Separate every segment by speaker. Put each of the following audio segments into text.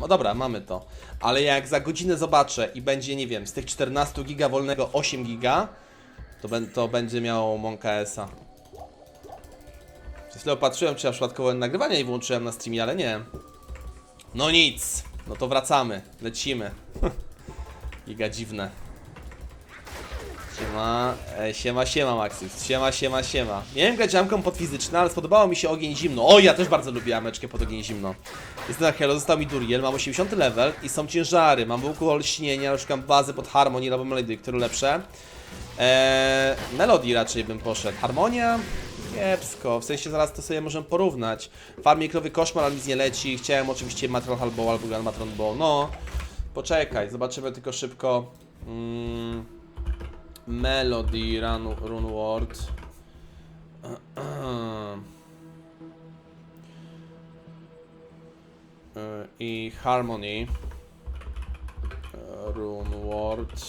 Speaker 1: O dobra, mamy to. Ale jak za godzinę zobaczę i będzie, nie wiem, z tych 14 giga wolnego 8 giga, to będzie miało Monka S-a. Przez chwilę patrzyłem, czy ja przypadkowo nagrywanie nie włączyłem na streamie, ale nie. No nic. No to wracamy. Lecimy. Giga dziwne. Siema Maxis. Siema. Miałem grać jamką pod fizyczne, ale spodobało mi się ogień zimno. O, ja też bardzo lubię ameczkę pod ogień zimno. Jestem na Hello, został mi Duriel, mam 80 level i są ciężary. Mam wokół olśnienia, szukam bazy pod Harmony albo Melody, które lepsze. Melody raczej bym poszedł. Harmonia? Kiepsko, w sensie zaraz to sobie możemy porównać. Farmie krowy koszmar, ale nic nie leci. Chciałem oczywiście Matron Halbow albo Gun Matron Bow. No, poczekaj, zobaczymy tylko szybko. Melody, Runeward i Harmony. Runeward.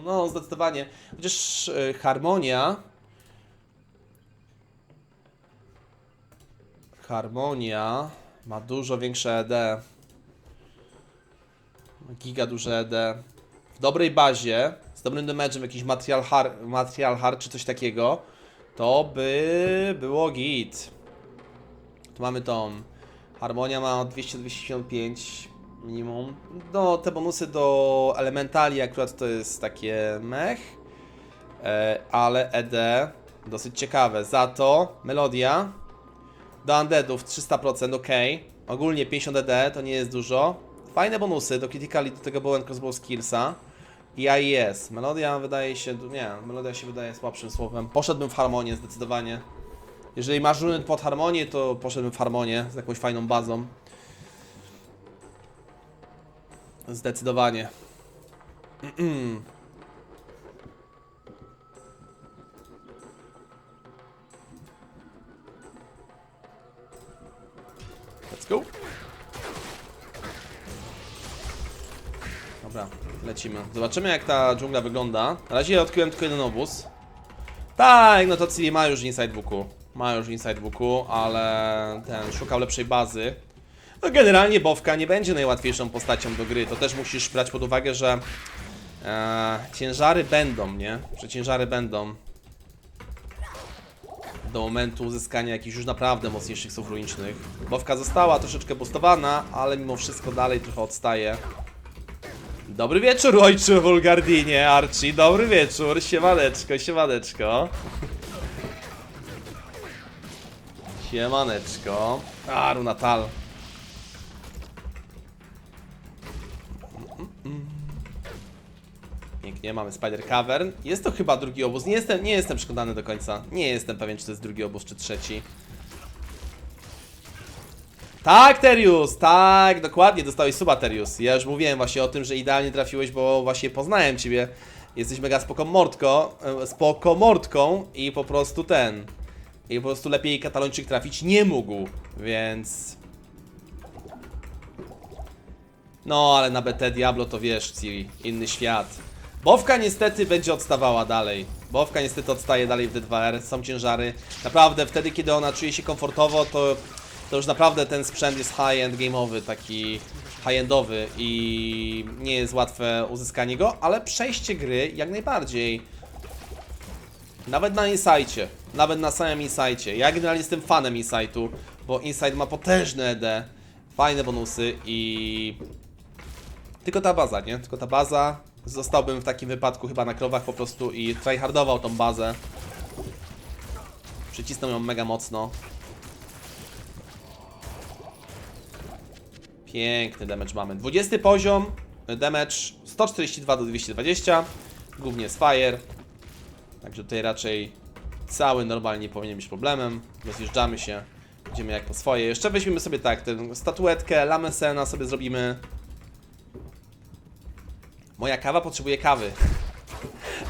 Speaker 1: No, zdecydowanie. Chociaż Harmonia ma dużo większe ED. Giga duże ED. W dobrej bazie, z dobrym damage'em, jakiś material hard czy coś takiego, to by było git. Tu mamy tą. Harmonia ma 200-275 minimum. No, te bonusy do elementali akurat to jest takie mech. Ale ED dosyć ciekawe. Za to Melodia do undeadów 300%, ok. Ogólnie 50 ED to nie jest dużo. Fajne bonusy do criticali, do tego Bow and Crossbow skillsa. I AES. Melodia wydaje się... Nie, Melodia się wydaje słabszym słowem. Poszedłbym w Harmonię zdecydowanie. Jeżeli masz runy pod Harmonię, to poszedłbym w Harmonię z jakąś fajną bazą. Zdecydowanie. Let's go. Dobra, lecimy. Zobaczymy, jak ta dżungla wygląda. Na razie odkryłem tylko jeden obóz. Tak, no to Ciri ma już Inside WQ. Ale ten szukał lepszej bazy. No generalnie Bowka nie będzie najłatwiejszą postacią do gry. To też musisz brać pod uwagę, że ciężary będą, nie? Że ciężary będą do momentu uzyskania jakichś już naprawdę mocniejszych słów runicznych. Bowka została troszeczkę boostowana, ale mimo wszystko dalej trochę odstaje. Dobry wieczór, ojcze Wolgardinie, Archie, dobry wieczór, siemaneczko. Siemaneczko. Runatal. Pięknie, mamy Spider Cavern. Jest to chyba drugi obóz, nie jestem przekonany do końca. Nie jestem pewien, czy to jest drugi obóz, czy trzeci. Tak, Terius, tak, dokładnie, dostałeś suba, Terius. Ja już mówiłem właśnie o tym, że idealnie trafiłeś, bo właśnie poznałem ciebie. Jesteś mega spoko mordką i po prostu I po prostu lepiej Katalończyk trafić nie mógł, więc... No, ale na BT Diablo to wiesz, Ciri, inny świat. Bowka niestety będzie odstawała dalej. Bowka niestety odstaje dalej w D2R, są ciężary. Naprawdę, wtedy kiedy ona czuje się komfortowo, to już naprawdę ten sprzęt jest high-end game'owy, taki high-endowy i nie jest łatwe uzyskanie go, ale przejście gry jak najbardziej. Nawet na Insightie, nawet na samym Insightie. Ja generalnie jestem fanem Insightu, bo Insight ma potężne ED, fajne bonusy i... Tylko ta baza, nie? Tylko ta baza. Zostałbym w takim wypadku chyba na krowach po prostu i tryhardował tą bazę. Przycisnął ją mega mocno. Piękny damage mamy. 20 poziom, damage 142 do 220. Głównie z fire. Także tutaj raczej cały normalnie powinien być problemem. Rozjeżdżamy się. Idziemy jak po swoje. Jeszcze weźmiemy sobie tak, tę statuetkę, Lamesena sobie zrobimy. Moja kawa potrzebuje kawy.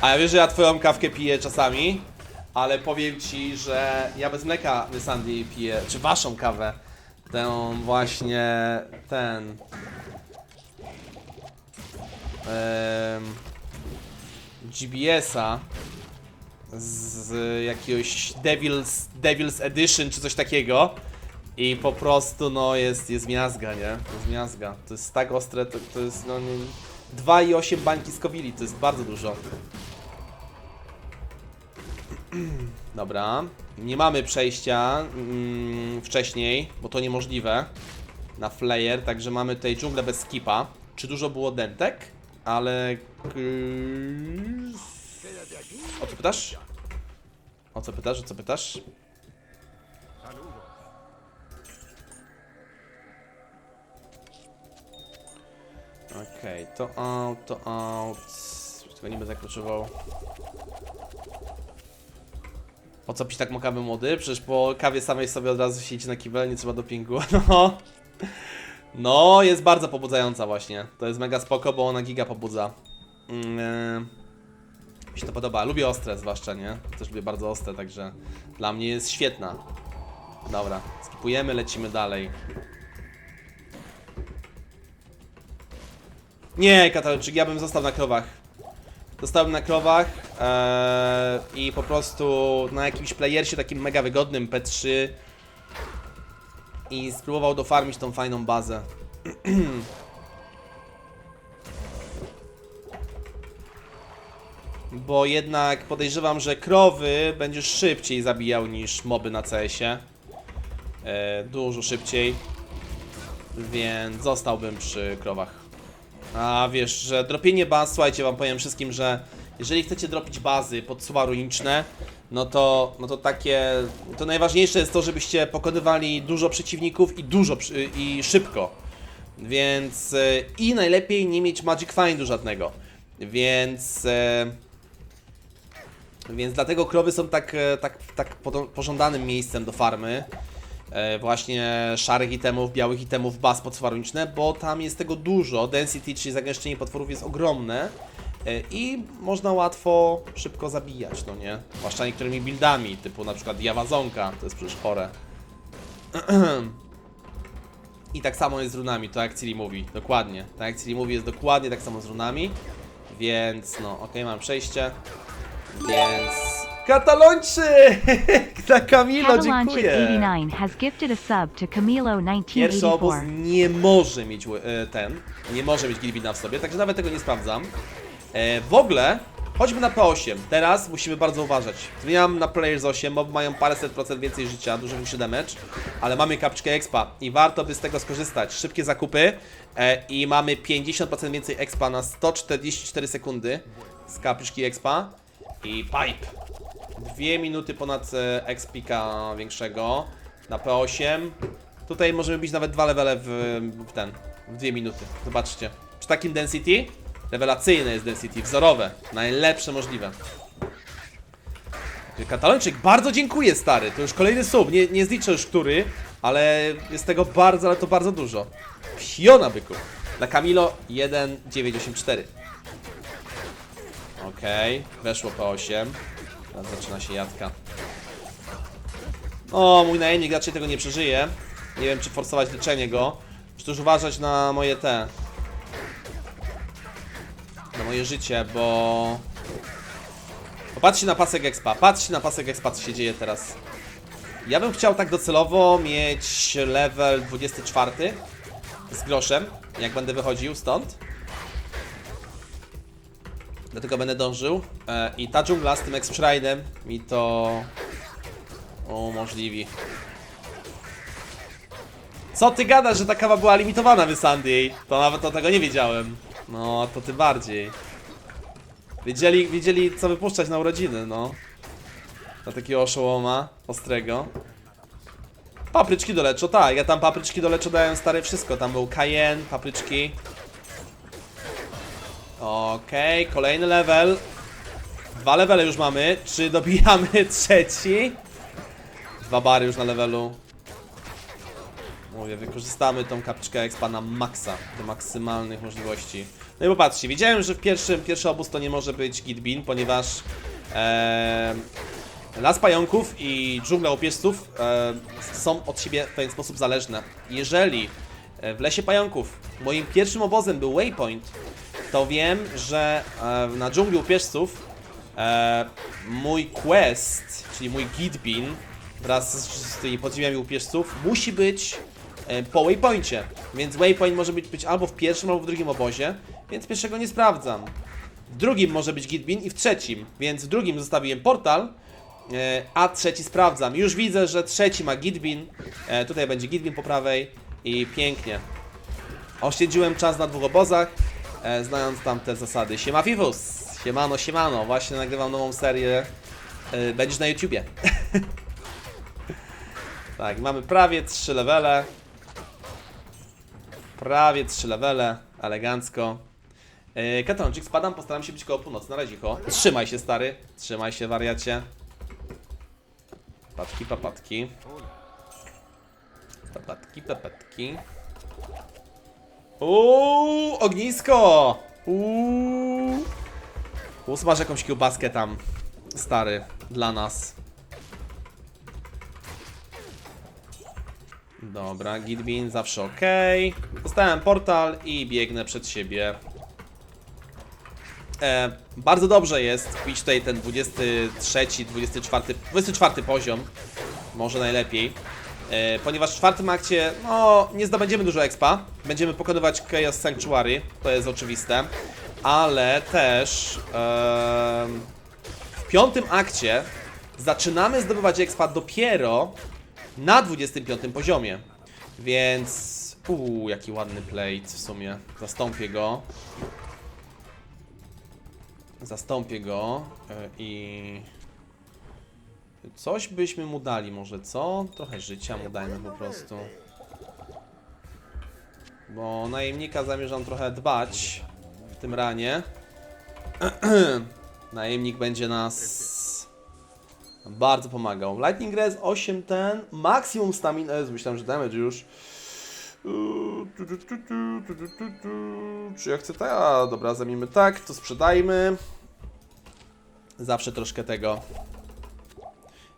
Speaker 1: A ja wiesz, że ja twoją kawkę piję czasami. Ale powiem ci, że ja bez mleka Sandy piję, czy waszą kawę. Tę właśnie, GBS-a z jakiegoś Devil's Edition czy coś takiego. I po prostu, no, jest miazga, nie? Jest miazga. To jest tak ostre, to jest, no, nie... 2,8 bańki skowili, to jest bardzo dużo. Dobra. Nie mamy przejścia wcześniej, bo to niemożliwe. Na flyer, także mamy tutaj dżunglę bez skipa. Czy dużo było dentek? Ale... O co pytasz? O co pytasz? O co pytasz? Okej, to out, to out. Tego nie będę kluczował. Po co pić tak mokawy młody? Przecież po kawie samej sobie od razu siedzi na kibel, nie trzeba dopingu. No. No, jest bardzo pobudzająca właśnie. To jest mega spoko, bo ona giga pobudza. Mi się to podoba. Lubię ostre zwłaszcza, nie? Też lubię bardzo ostre, także dla mnie jest świetna. Dobra, skipujemy, lecimy dalej. Nie, kataloczyk, ja bym został na krowach. Zostałem na krowach i po prostu na jakimś playersie takim mega wygodnym P3 i spróbował dofarmić tą fajną bazę. Bo jednak podejrzewam, że krowy będziesz szybciej zabijał niż moby na CS-ie. Dużo szybciej. Więc zostałbym przy krowach. A wiesz, że dropienie baz, słuchajcie, wam powiem wszystkim, że jeżeli chcecie dropić bazy pod suwa runiczne, no to to najważniejsze jest to, żebyście pokonywali dużo przeciwników i szybko. Więc i najlepiej nie mieć Magic Findu żadnego. Więc dlatego krowy są tak pożądanym miejscem do farmy. Właśnie szarych itemów, białych itemów, baz podfarmiczne, bo tam jest tego dużo. Density, czyli zagęszczenie potworów jest ogromne i można łatwo, szybko zabijać, no nie? Zwłaszcza niektórymi buildami, typu na przykład Jawazonka, to jest przecież chore. I tak samo jest z runami, to jak Ciri mówi, dokładnie. Tak jak Ciri mówi, jest dokładnie tak samo z runami, więc no, okej, mam przejście, więc... Katalończyk! Dla Camilo, dziękuję! Pierwszy obóz nie może mieć nie może mieć Gilbina w sobie, także nawet tego nie sprawdzam. W ogóle, chodźmy na P8. Teraz musimy bardzo uważać. Zmieniam na Players 8, mob mają paręset procent więcej życia, dużo większy damage, ale mamy kapczkę expa i warto by z tego skorzystać. Szybkie zakupy i mamy 50% więcej expa na 144 sekundy z kapczki expa i pipe. 2 minuty ponad expika większego na P8. Tutaj możemy bić nawet 2 levele w 2 minuty. Zobaczcie. Przy takim density, rewelacyjne jest density, wzorowe, najlepsze możliwe. Katalończyk, bardzo dziękuję, stary. To już kolejny sub, nie zliczę już który, ale jest tego bardzo, ale to bardzo dużo. Piona, byku. Dla Camilo 1984. Okej, weszło P8. Teraz zaczyna się jadka. O, mój najemnik raczej tego nie przeżyje. Nie wiem, czy forsować leczenie go, czy też uważać na moje na moje życie, bo... Popatrzcie na pasek expa, patrzcie na pasek expa, co się dzieje teraz. Ja bym chciał tak docelowo mieć level 24 z groszem, jak będę wychodził stąd. Dlatego będę dążył i ta dżungla z tym X-Shrine'em mi to umożliwi. Co ty gadasz, że ta kawa była limitowana, Sandy? To nawet o tego nie wiedziałem. No, to ty bardziej. Wiedzieli co wypuszczać na urodziny, no. Na takiego oszołoma ostrego. Papryczki do leczo, tak, ja tam papryczki do leczo dałem, stare, wszystko. Tam był cayenne, papryczki. Okej, kolejny level. 2 levele już mamy. Czy dobijamy trzeci? 2 bary już na levelu. Mówię, wykorzystamy tą kapczkę expa na maksa, do maksymalnych możliwości. No i popatrzcie, wiedziałem, że w pierwszy obóz to nie może być Gitbin, ponieważ las pająków i dżungla upieżców są od siebie w pewien sposób zależne. Jeżeli w lesie pająków moim pierwszym obozem był waypoint, to wiem, że na dżungli upieżców mój quest, czyli mój Gitbin, wraz z tymi podziemiami łupieżców musi być po waypoincie. Więc waypoint może być albo w pierwszym, albo w drugim obozie, więc pierwszego nie sprawdzam. W drugim może być Gitbin i w trzecim, więc w drugim zostawiłem portal, a trzeci sprawdzam. Już widzę, że trzeci ma Gitbin, tutaj będzie Gitbin po prawej i pięknie. Oszczędziłem czas na 2 obozach, znając tam te zasady. Siema Fifus, siemano, siemano, właśnie nagrywam nową serię, będziesz na YouTubie. Tak, mamy prawie 3 levele. Prawie 3 levele, elegancko. Katonczyk, spadam, postaram się być koło północy, na razie ho. Trzymaj się, stary, trzymaj się, wariacie. Papatki, papatki. Papatki, papatki. Ognisko! Usmaż jakąś kiełbaskę tam, stary, dla nas. Dobra, Gitbin zawsze ok. Dostałem portal i biegnę przed siebie. Bardzo dobrze jest wbić tutaj ten 23, 24 poziom. Może najlepiej. Ponieważ w czwartym akcie, no, nie zdobędziemy dużo expa. Będziemy pokonywać Chaos Sanctuary, to jest oczywiste. Ale też w piątym akcie zaczynamy zdobywać expa dopiero na 25 poziomie. Więc... jaki ładny plate w sumie. Zastąpię go i... Coś byśmy mu dali może, co? Trochę życia mu dajmy po prostu. Bo najemnika zamierzam trochę dbać w tym ranie. Najemnik będzie nas bardzo pomagał. Lightning Res 8 ten, maksimum stamina, myślałem, że damage już. Czy ja chcę tak? A, dobra, zamijmy tak, to sprzedajmy. Zawsze troszkę tego.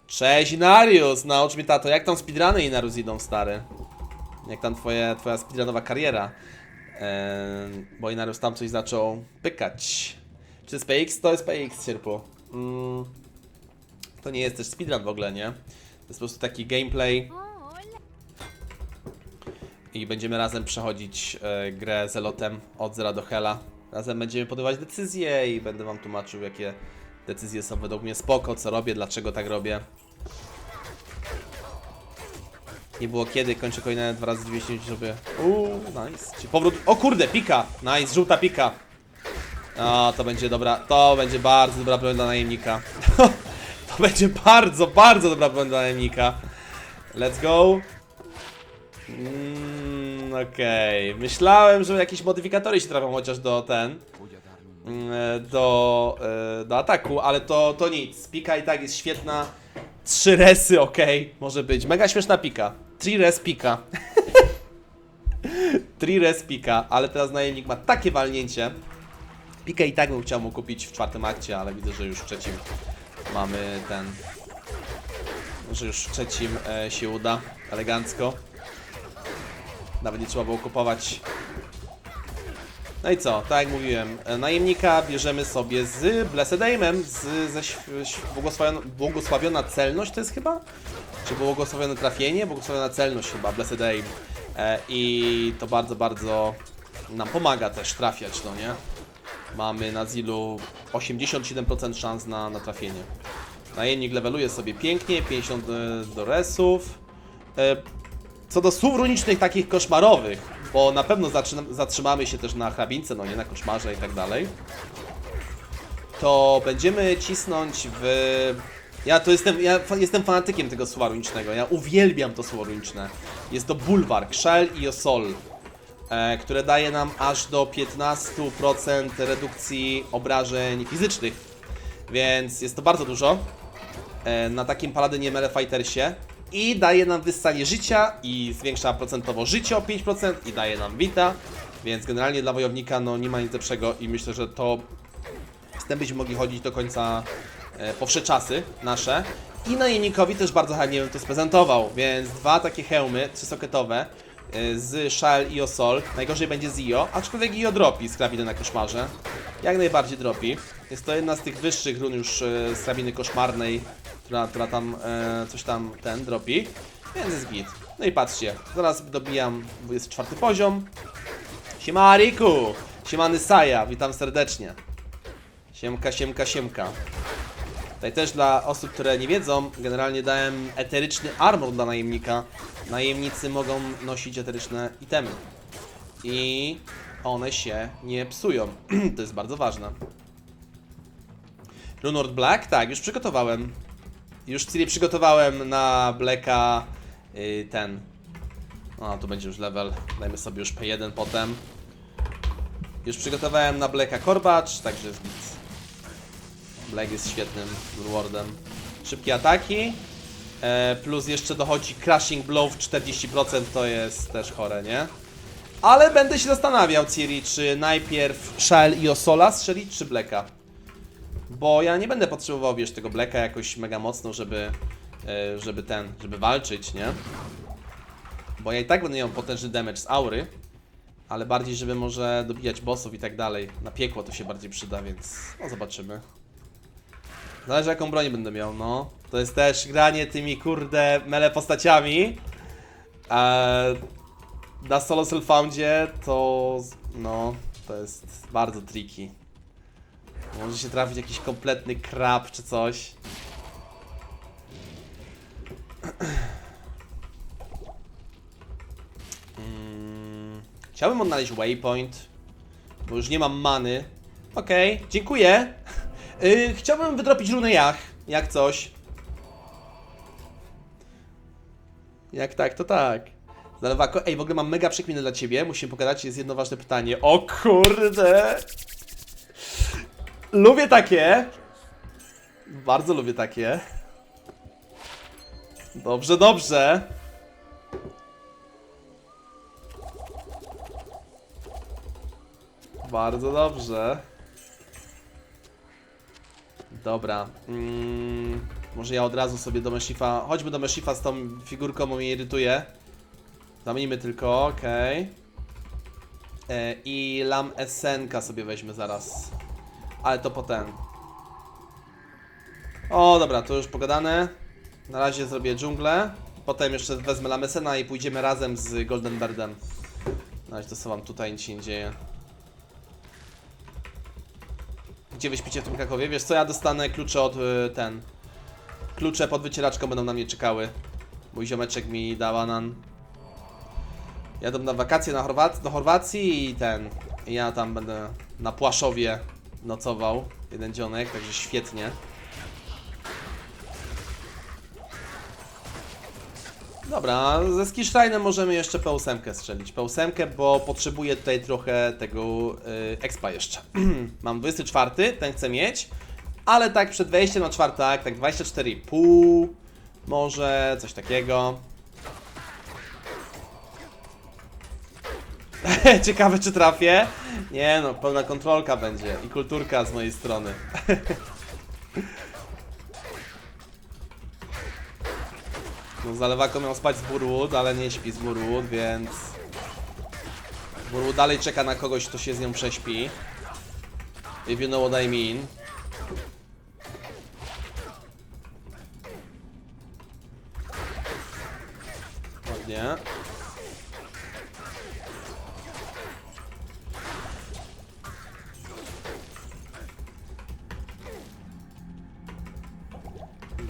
Speaker 1: Cześć Inarius, naucz mnie tato, jak tam speedruny Inarius idą, stary? Jak tam twoja speedrunowa kariera? Bo Inarius tam coś zaczął pykać. Czy to jest PX? To jest PX, sierpu. To nie jest też speedrun w ogóle, nie? To jest po prostu taki gameplay. I będziemy razem przechodzić grę z Elotem od zera do hela. Razem będziemy podejmować decyzje i będę wam tłumaczył, jakie decyzje są według mnie spoko, co robię, dlaczego tak robię. Nie było kiedy, kończę kolejne 2 razy 200 sobie. Nice. Czyli powrót. O kurde, pika! Nice, żółta pika. O, to będzie dobra, to będzie bardzo dobra broń dla najemnika. To będzie bardzo, bardzo dobra broń dla najemnika. Let's go. Okej. Myślałem, że jakieś modyfikatory się trafią chociaż do do ataku, ale to nic. Pika i tak jest świetna. 3 resy, okej. Może być. Mega śmieszna pika. 3 res pika. 3 res pika, ale teraz najemnik ma takie walnięcie. Pikę i tak bym chciał mu kupić w 4. akcie, ale widzę, że już w 3. mamy ten... Że już w 3 się uda. Elegancko. Nawet nie trzeba było kupować. No i co? Tak jak mówiłem, najemnika bierzemy sobie z Blessed Aimem, błogosławiona celność to jest chyba? Czy błogosławione trafienie? Błogosławiona celność chyba, Blessed Aim. I to bardzo, bardzo nam pomaga też trafiać, no nie? Mamy na Zilu 87% szans na trafienie. Najemnik leveluje sobie pięknie, 50 do resów. Co do słów runicznych takich koszmarowych, bo na pewno zatrzymamy się też na hrabince, no nie na koszmarze i tak dalej, to będziemy cisnąć w... Ja jestem fanatykiem tego słowa runicznego, ja uwielbiam to słowo runiczne. Jest to bulwark, Shell i Osol, które daje nam aż do 15% redukcji obrażeń fizycznych, więc jest to bardzo dużo na takim paladynie Melefightersie. I daje nam wyssanie życia i zwiększa procentowo życie o 5% i daje nam vita, więc generalnie dla wojownika no nie ma nic lepszego i myślę, że to z tym byśmy mogli chodzić do końca po wsze czasy nasze. I najemnikowi też bardzo chętnie bym to sprezentował, więc 2 takie hełmy 3-socketowe z Shell i Osol. Najgorzej będzie z Io, aczkolwiek Io dropi z hrabiny na koszmarze. Jak najbardziej dropi. Jest to jedna z tych wyższych run już z hrabiny koszmarnej która tam coś tam dropi, więc jest git. No i patrzcie, zaraz dobijam 24 poziom. Siema Riku! Siemany Saja, witam serdecznie. Siemka, siemka, siemka. Tutaj też dla osób, które nie wiedzą, generalnie dałem eteryczny armor dla najemnika. Najemnicy mogą nosić eteryczne itemy. I one się nie psują. To jest bardzo ważne. Runord Black? Tak, już przygotowałem. Już Ciri przygotowałem na Blacka ten. O, tu będzie już level. Dajmy sobie już P1 potem. Już przygotowałem na Blacka Korbacz, także jest nic. Black jest świetnym rewardem. Szybkie ataki. Plus jeszcze dochodzi Crashing Blow w 40%, to jest też chore, nie? Ale będę się zastanawiał, Ciri, czy najpierw Shell i Osola strzelić, czy Blacka. Bo ja nie będę potrzebował, wiesz, tego Blacka jakoś mega mocno, żeby walczyć, nie? Bo ja i tak będę miał potężny damage z aury. Ale bardziej, żeby może dobijać bossów i tak dalej. Na piekło to się bardziej przyda, więc no zobaczymy. Zależy jaką broń będę miał, no. To jest też granie tymi kurde mele postaciami. Na solo self-foundzie to no, to jest bardzo tricky. Może się trafić jakiś kompletny krab czy coś. Chciałbym odnaleźć waypoint, bo już nie mam many. Okej, dziękuję. Chciałbym wydropić runę jak coś. Jak tak, to tak. Zalewako, ej, w ogóle mam mega przekminę dla ciebie. Musimy pogadać, jest jedno ważne pytanie. O kurde! Lubię takie. Bardzo lubię takie. Dobrze, dobrze. Bardzo dobrze. Dobra. Może ja od razu sobie do Meshifa. Chodźmy do Meshifa z tą figurką, bo mnie irytuje. Zamienimy tylko, okej. I Lam Essenka sobie weźmy zaraz. Ale to potem. O, dobra, to już pogadane. Na razie zrobię dżunglę. Potem jeszcze wezmę Lam Essena i pójdziemy razem z Golden Birdem. Na razie to co wam tutaj nic się nie dzieje. Gdzie wy śpicie w tym Krakowie? Wiesz co, ja dostanę klucze od klucze pod wycieraczką będą na mnie czekały. Mój ziomeczek mi da banan. Jadę na wakacje do Chorwacji i ja tam będę na Płaszowie nocował. Jeden dzionek, także świetnie. Dobra, ze Skillshrine'em możemy jeszcze P8 strzelić. P8, bo potrzebuję tutaj trochę tego expa jeszcze. Mam 24, ten chcę mieć. Ale tak przed wejściem na czwartak, tak 24,5. Może coś takiego. Ciekawe czy trafię? Nie no, pełna kontrolka będzie i kulturka z mojej strony. No Zalewako miał spać z Burwood, ale nie śpi z Burwood, więc... Burwood dalej czeka na kogoś, kto się z nią prześpi. If you know what I mean. Ładnie.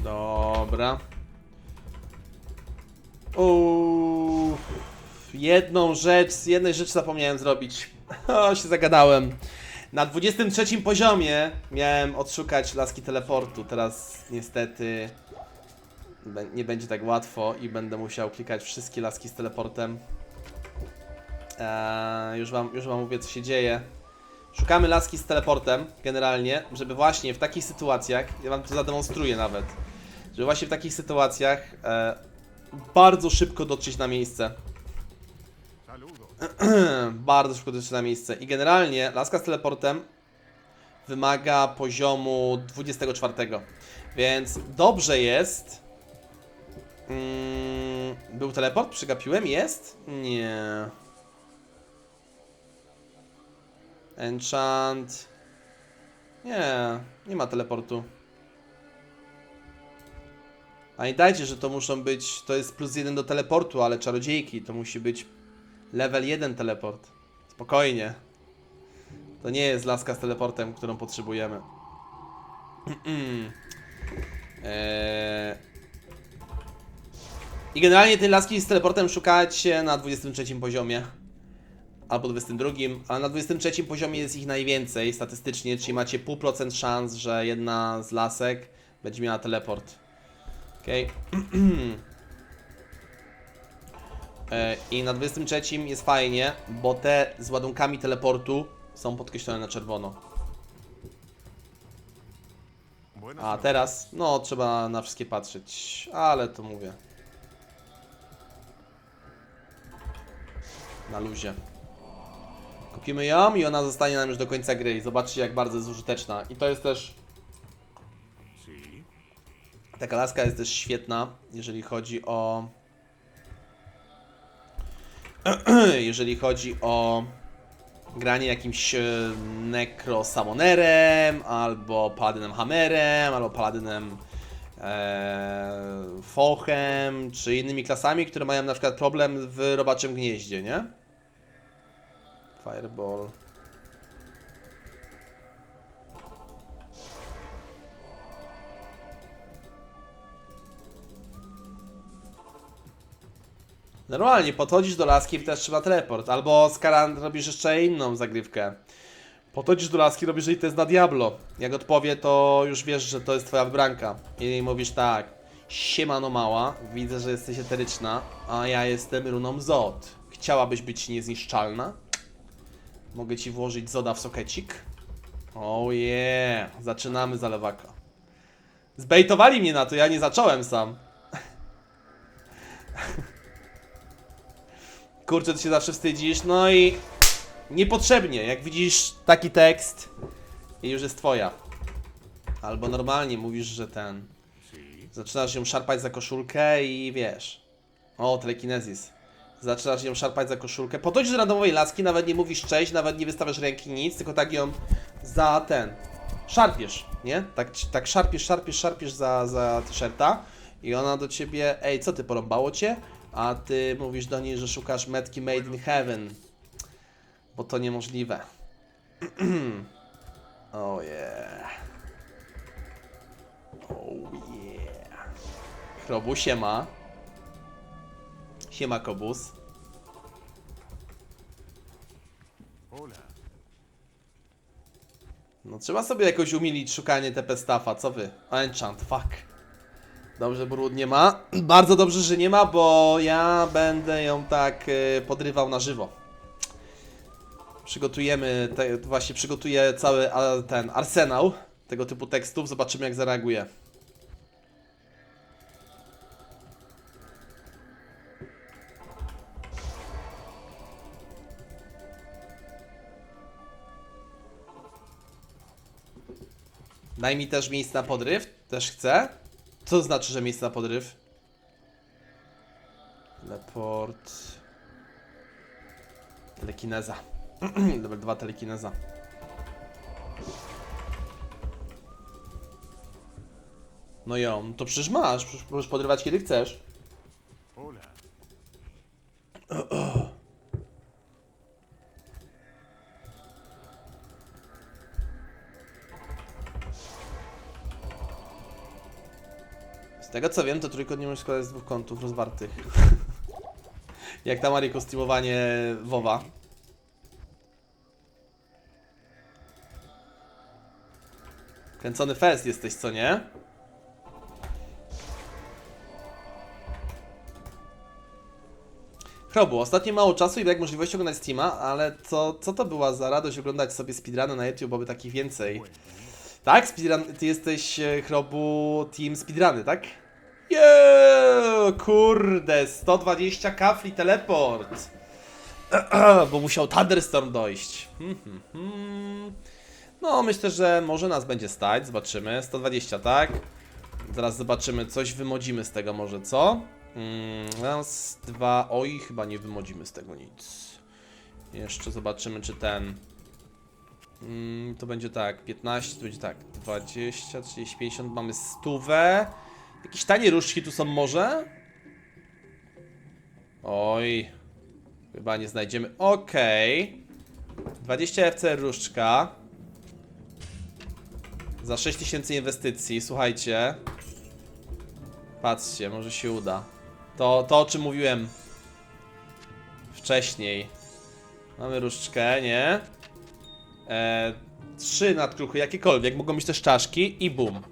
Speaker 1: Dobra. Jednej rzeczy zapomniałem zrobić. O, się zagadałem. Na 23 poziomie miałem odszukać laski teleportu. Teraz niestety nie będzie tak łatwo i będę musiał klikać wszystkie laski z teleportem. Już wam mówię, co się dzieje. Szukamy laski z teleportem generalnie, żeby właśnie w takich sytuacjach, ja wam to zademonstruję nawet, żeby właśnie w takich sytuacjach bardzo szybko dotrzeć na miejsce. Bardzo szybko dotrzeć na miejsce. I generalnie laska z teleportem wymaga poziomu 24. Więc dobrze jest. Był teleport? Przegapiłem? Jest? Nie. Enchant. Nie, nie ma teleportu. Pamiętajcie, że to muszą być, to jest +1 do teleportu, ale czarodziejki, to musi być level 1 teleport. Spokojnie. To nie jest laska z teleportem, którą potrzebujemy. I generalnie tej laski z teleportem szukacie na 23 poziomie. Albo 22, ale na 23 poziomie jest ich najwięcej statystycznie, czyli macie 0,5% szans, że jedna z lasek będzie miała teleport. Okej. I na 23 jest fajnie, bo te z ładunkami teleportu są podkreślone na czerwono. A teraz, no trzeba na wszystkie patrzeć, ale to mówię. Na luzie. Kupimy ją i ona zostanie nam już do końca gry i zobaczcie jak bardzo jest użyteczna. I to jest też... Taka laska jest też świetna, jeżeli chodzi o... jeżeli chodzi o granie jakimś Necro Summonerem, albo Paladynem Hammerem, albo Paladynem Fochem, czy innymi klasami, które mają na przykład problem w robaczym gnieździe, nie? Fireball. Normalnie, podchodzisz do laski i też trzeba teleport. Albo z Karan robisz jeszcze inną zagrywkę. Podchodzisz do laski, robisz jej test na Diablo. Jak odpowie, to już wiesz, że to jest twoja wybranka. I mówisz tak. Siemano mała, widzę, że jesteś eteryczna, a ja jestem runą Zod. Chciałabyś być niezniszczalna? Mogę ci włożyć Zoda w sokecik? Oh yeah, zaczynamy zalewaka. Zbejtowali mnie na to, ja nie zacząłem sam. Kurczę, ty się zawsze wstydzisz, no i niepotrzebnie, jak widzisz taki tekst i już jest twoja. Albo normalnie mówisz, że zaczynasz ją szarpać za koszulkę i wiesz. O, telekinezis. Zaczynasz ją szarpać za koszulkę. Podchodzisz do randomowej laski, nawet nie mówisz cześć, nawet nie wystawiasz ręki, nic, tylko tak ją szarpiesz, nie? Tak szarpiesz za t-shirta i ona do ciebie, ej, co ty, porąbało cię? A ty mówisz do niej, że szukasz metki made in heaven. Bo to niemożliwe. Oh yeah. Oh yeah. Chrobu, siema. Siema, Kobus. No trzeba sobie jakoś umilić szukanie TP staffa, co wy? Enchant, fuck. Dobrze, Brud nie ma. Bardzo dobrze, że nie ma, bo ja będę ją tak podrywał na żywo. Przygotujemy, właśnie przygotuję cały ten arsenał tego typu tekstów, zobaczymy jak zareaguje. Daj mi też miejsce na podryw, też chcę. Co to znaczy, że miejsce na podryw? Teleport. Telekineza. Level 2 telekineza. No ją, to przecież masz, możesz podrywać kiedy chcesz. Z tego co wiem, to trójkąt nie możesz składać z dwóch kątów rozwartych. Jak tam Marie kostiumowanie WoWa. Kręcony fest jesteś, co nie? Chrobu, ostatnio mało czasu i brak możliwości oglądać Steama, ale co to była za radość oglądać sobie speedruny na YouTube, aby takich więcej. Tak? Speedrun, ty jesteś, Chrobu, team speedruny, tak? Kurde, 120 kafli teleport. Bo musiał Thunderstorm dojść. No, myślę, że może nas będzie stać, zobaczymy. 120, tak? Zaraz zobaczymy, coś wymodzimy z tego może, co? Raz, dwa, oj, chyba nie wymodzimy z tego nic. Jeszcze zobaczymy, czy ten... to będzie tak, 15, to będzie tak, 20, 30, 50, mamy 100. Jakieś tanie różdżki tu są może? Oj. Chyba nie znajdziemy. Okej. 20 FCR różdżka. Za 6000 inwestycji, słuchajcie. Patrzcie, może się uda. To o czym mówiłem wcześniej. Mamy różdżkę, nie? 3 nadkruchy, jakiekolwiek. Mogą być też czaszki i boom.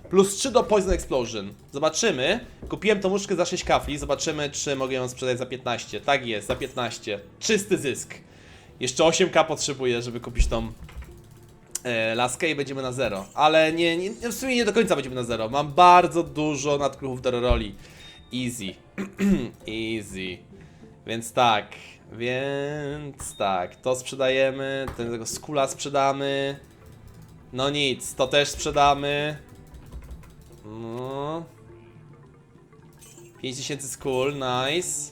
Speaker 1: Plus 3 do Poison Explosion. Zobaczymy. Kupiłem tą różdżkę za 6 kafli. Zobaczymy, czy mogę ją sprzedać za 15. Tak jest, za 15. Czysty zysk. Jeszcze 8k potrzebuję, żeby kupić tą laskę i będziemy na 0. Ale w sumie nie do końca będziemy na 0. Mam bardzo dużo nadkruchów do roli. Easy. Easy. Więc tak. To sprzedajemy. Tego skula sprzedamy. No nic, to też sprzedamy. No. 5000 skul, nice.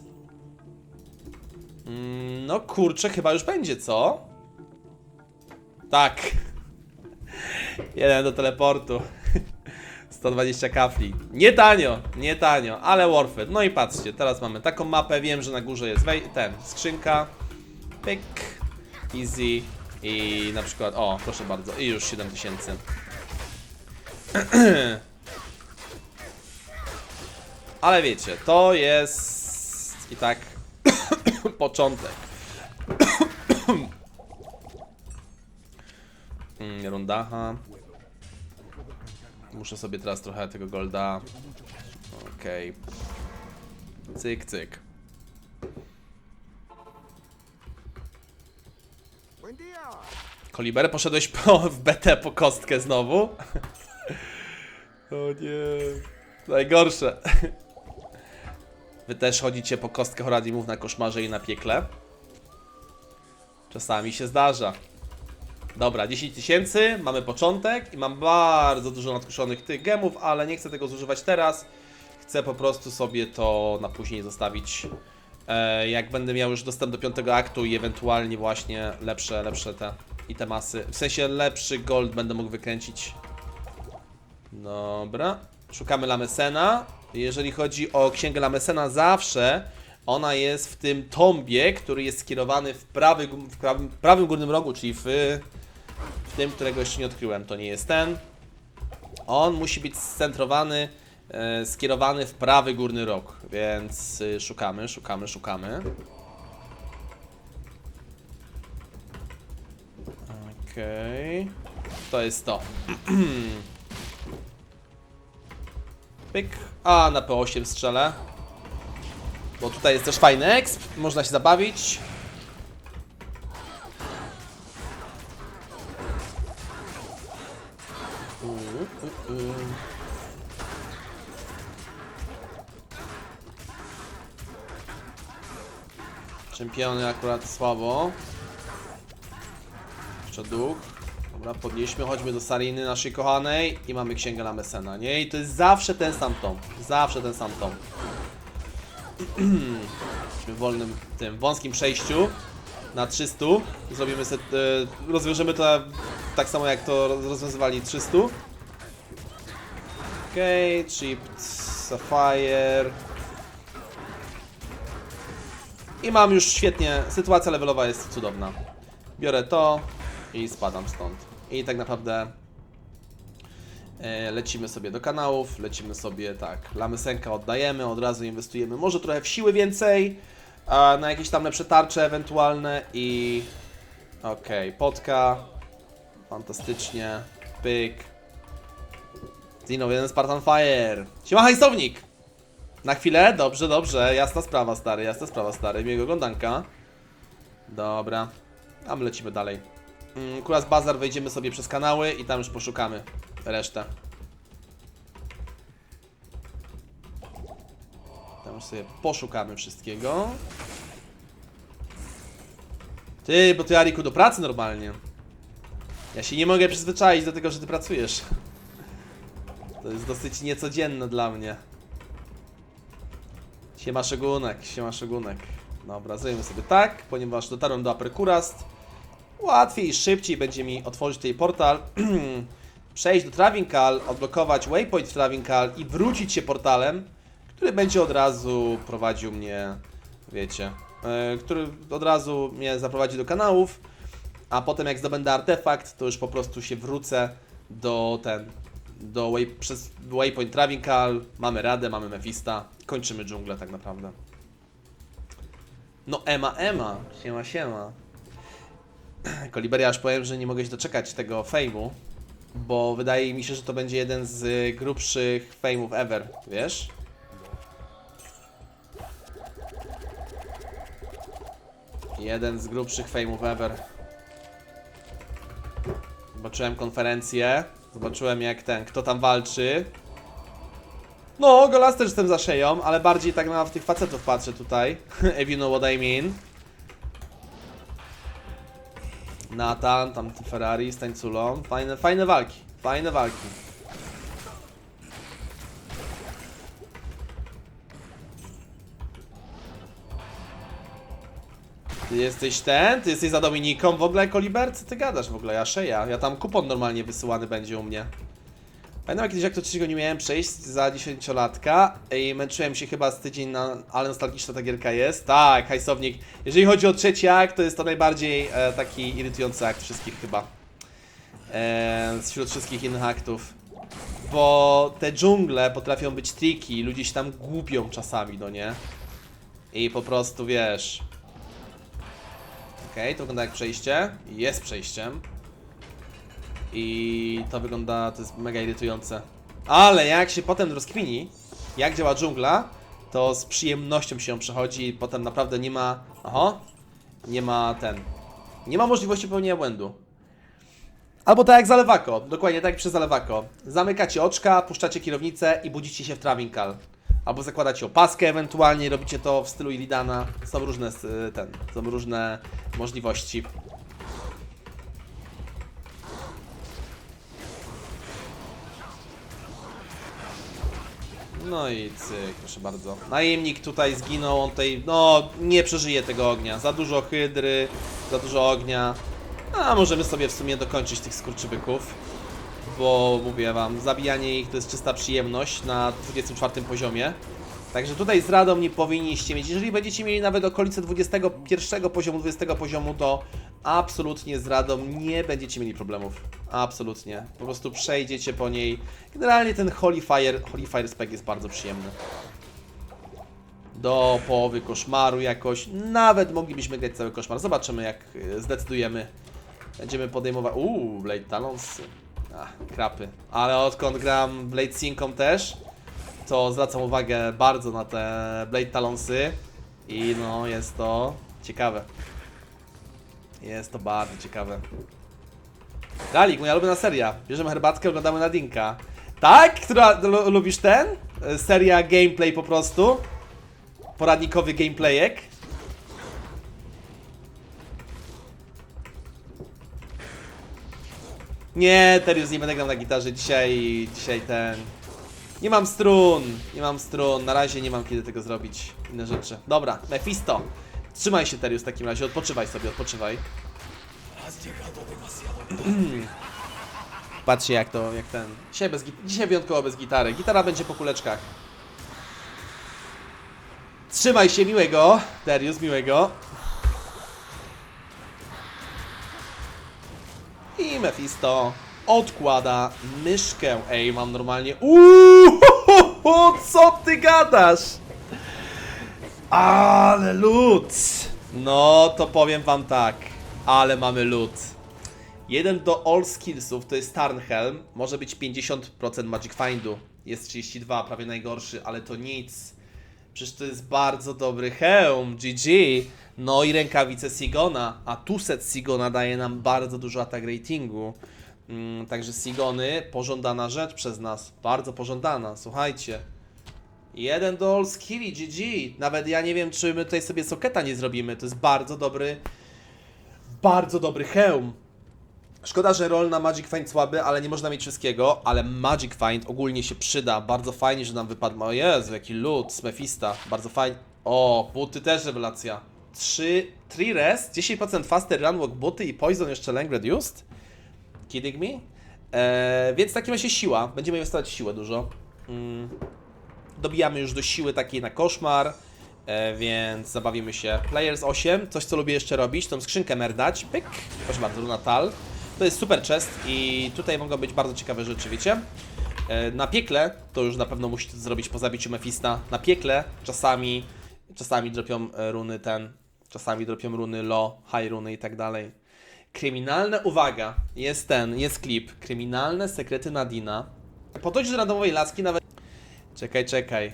Speaker 1: No kurczę, chyba już będzie, co? Tak. 1 do teleportu. 120 kafli. Nie tanio, nie tanio, ale worth it. No i patrzcie, teraz mamy taką mapę. Wiem, że na górze jest skrzynka. Pyk. Easy. I na przykład, o, proszę bardzo, i już 7000. Ale wiecie, to jest i tak początek. Rundacha. Muszę sobie teraz trochę tego golda. Okej. Cyk, cyk. Koliber, poszedłeś w BT po kostkę znowu? O nie. Najgorsze. Wy też chodzicie po kostkę Horadimów na koszmarze i na piekle? Czasami się zdarza. Dobra, 10 000, mamy początek i mam bardzo dużo nadkuszonych tych gemów, ale nie chcę tego zużywać teraz. Chcę po prostu sobie to na później zostawić. Jak będę miał już dostęp do 5 aktu i ewentualnie właśnie lepsze te itemasy. W sensie lepszy gold będę mógł wykręcić. Dobra. Szukamy Lamesena. Jeżeli chodzi o księgę Lamesena, zawsze ona jest w tym tombie, który jest skierowany w prawym górnym rogu, czyli w tym, którego jeszcze nie odkryłem. To nie jest ten. On musi być scentrowany, skierowany w prawy górny róg, więc szukamy. Okej. To jest to. Pyk. A, na P8 strzelę. Bo tutaj jest też fajny exp, można się zabawić. Czempiony akurat słabo. Jeszcze duch. Dobra, podnieśmy, chodźmy do Sariny naszej kochanej i mamy księgę Lamesena, nie? I to jest zawsze ten sam tom. Zawsze ten sam tom. Jesteśmy w wolnym, tym wąskim przejściu na 300. Zrobimy sobie, rozwiążemy to tak samo jak to rozwiązywali 300. Okej, Chipped Sapphire. I mam już świetnie, sytuacja levelowa jest cudowna. Biorę to i spadam stąd. I tak naprawdę lecimy sobie do kanałów, lecimy sobie tak, Lamesenka oddajemy, od razu inwestujemy może trochę w siły więcej, na jakieś tam lepsze tarcze ewentualne i okej, potka, fantastycznie, pyk, Zino, jeden Spartan Fire, siema hajsownik! Na chwilę? Dobrze, dobrze, jasna sprawa stary, miłego oglądanka. Dobra, a my lecimy dalej. Kuras Bazar, wejdziemy sobie przez kanały i tam już poszukamy resztę. Tam już sobie poszukamy wszystkiego. Ty, bo ty Ariku do pracy normalnie. Ja się nie mogę przyzwyczaić do tego, że ty pracujesz. To jest dosyć niecodzienne dla mnie. Siema szegunek, siema szegunek. Dobra, zrobimy sobie tak, ponieważ dotarłem do Upper Kurast. Łatwiej i szybciej będzie mi otworzyć tutaj portal. przejść do Travinkal, odblokować waypoint w Travinkal i wrócić się portalem, który będzie od razu prowadził mnie, wiecie, który od razu mnie zaprowadzi do kanałów, a potem jak zdobędę artefakt, to już po prostu się wrócę przez waypoint Travinkal, mamy Radę, mamy Mephista, kończymy dżunglę tak naprawdę. No Ema, siema. Koliberia, aż powiem, że nie mogę się doczekać tego fejmu, bo wydaje mi się, że to będzie jeden z grubszych fejmów ever, wiesz? Jeden z grubszych fejmów ever. Zobaczyłem konferencję, zobaczyłem jak kto tam walczy. No, Golas też jestem za szyją, ale bardziej tak na tych facetów patrzę tutaj, if you know what I mean. Nathan, tam Ferrari z tańculą. Fajne walki. Ty jesteś za Dominiką w ogóle, Koliber? Co ty gadasz w ogóle? Ja szeja. Ja tam kupon normalnie wysyłany będzie u mnie. Pamiętam kiedyś, jak to trzeciego nie miałem przejść za 10-latka i męczyłem się chyba z tydzień ale nostalgiczna ta gierka jest. Tak, hajsownik. Jeżeli chodzi o trzeci akt, to jest to najbardziej taki irytujący akt wszystkich chyba. Wśród wszystkich innych aktów. Bo te dżungle potrafią być tricky, ludzie się tam głupią czasami, no nie? I po prostu wiesz... Okej, to wygląda jak przejście. Jest przejściem. I to wygląda, to jest mega irytujące. Ale jak się potem rozkmini, jak działa dżungla, to z przyjemnością się przechodzi i potem naprawdę nie ma... Nie ma możliwości popełnienia błędu. Albo tak jak Zalewako, dokładnie tak jak przy Zalewako. Zamykacie oczka, puszczacie kierownicę i budzicie się w Travinkal. Albo zakładacie opaskę ewentualnie, robicie to w stylu Illidana. Są różne możliwości. No i cyk, proszę bardzo. Najemnik tutaj zginął, on tutaj, no, nie przeżyje tego ognia. Za dużo hydry, za dużo ognia. A możemy sobie w sumie dokończyć tych skurczybyków. Bo mówię wam, zabijanie ich to jest czysta przyjemność na 24 poziomie. Także tutaj z radą nie powinniście mieć. Jeżeli będziecie mieli nawet okolice 21 poziomu, 20 poziomu, to absolutnie z radą nie będziecie mieli problemów. Absolutnie. Po prostu przejdziecie po niej. Generalnie ten Holy Fire spec jest bardzo przyjemny. Do połowy koszmaru jakoś. Nawet moglibyśmy grać cały koszmar. Zobaczymy jak zdecydujemy. Będziemy podejmować... Blade Talons. Krapy. Ale odkąd gram Blade Synchą też, to zwracam uwagę bardzo na te Blade Talonsy. I no, jest to ciekawe. Jest to bardzo ciekawe. Galik, moja ulubiona seria. Bierzemy herbatkę, oglądamy Nadinka. Tak? Lubisz ten? Seria gameplay po prostu. Poradnikowy gameplayek. Nie, Terius, nie będę grał na gitarze dzisiaj ten... Nie mam strun, na razie nie mam kiedy tego zrobić, inne rzeczy. Dobra, Mephisto, trzymaj się Terius w takim razie, odpoczywaj sobie, odpoczywaj. Patrzcie jak ten... Dzisiaj wyjątkowo bez gitary, gitara będzie po kuleczkach. Trzymaj się, miłego, Terius, miłego. I Mephisto odkłada myszkę. Ej, mam normalnie... co ty gadasz? Ale lód! No, to powiem wam tak. Ale mamy lód. 1 do all skillsów, to jest Tarnhelm. Może być 50% Magic Findu. Jest 32, prawie najgorszy, ale to nic. Przecież to jest bardzo dobry hełm, GG. No i rękawice Sigona, a tuset Sigona daje nam bardzo dużo attack ratingu. Także Sigony, pożądana rzecz przez nas, bardzo pożądana, słuchajcie. 1 do all skilli, GG. Nawet ja nie wiem, czy my tutaj sobie soketa nie zrobimy, to jest bardzo dobry hełm. Szkoda, że roll na Magic Find słaby, ale nie można mieć wszystkiego, ale Magic Find ogólnie się przyda. Bardzo fajnie, że nam wypadł. O Jezu, jaki loot z Mephista. Bardzo fajnie. O, buty też rewelacja. 3 res, 10% faster run walk buty i poison jeszcze lang reduced? Kidding me? Więc w takim razie siła. Będziemy inwestować w siłę dużo. Dobijamy już do siły takiej na koszmar. Więc zabawimy się. Players 8, coś co lubię jeszcze robić, tą skrzynkę merdać. Pyk, proszę bardzo, Natal. To jest super chest i tutaj mogą być bardzo ciekawe rzeczy, wiecie? Na piekle, to już na pewno musicie zrobić po zabiciu Mefista. Na piekle czasami dropią runy czasami dropią runy low, high runy i tak dalej. Kryminalne, uwaga, jest klip. Kryminalne sekrety Nadina. Podchodź do randomowej laski nawet... Czekaj.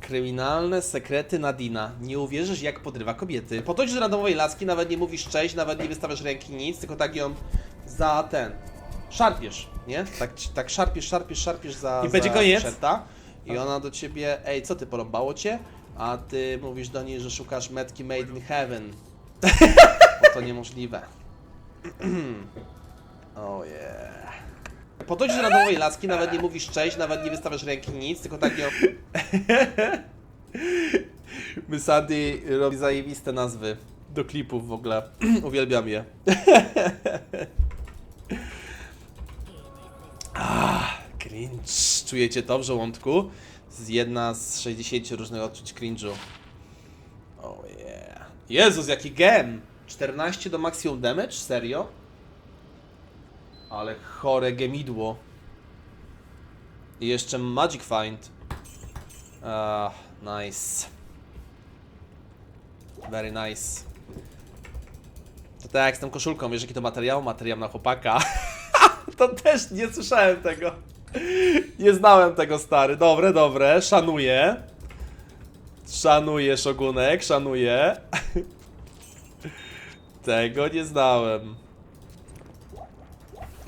Speaker 1: Kryminalne sekrety Nadina. Nie uwierzysz, jak podrywa kobiety. Podchodzisz do randomowej laski, nawet nie mówisz cześć, nawet nie wystawiasz ręki, nic, tylko tak ją szarpiesz, nie? Tak szarpiesz za... I będzie koniec. I ona do ciebie, ej, co ty, porąbało cię? A ty mówisz do niej, że szukasz metki made in heaven. Bo to niemożliwe. Oh yeah. Podchodzisz do randomowej laski, nawet nie mówisz cześć, nawet nie wystawiasz ręki, nic, tylko tak ją... My Sandy robi zajebiste nazwy do klipów w ogóle. Uwielbiam je. Cringe. Czujecie to w żołądku? Jedna z 60 różnych odczuć cringe'u. Oh yeah. Jezus, jaki gem! 14 do maximum damage? Serio? Ale chore gemidło. I jeszcze Magic Find. Nice. Very nice. To tak jak z tą koszulką, wiesz jaki to materiał? Materiał na chłopaka. To też nie słyszałem tego. Nie znałem tego, stary. Dobre. Szanuję. Szanuję, Szogunek, szanuję. Tego nie znałem.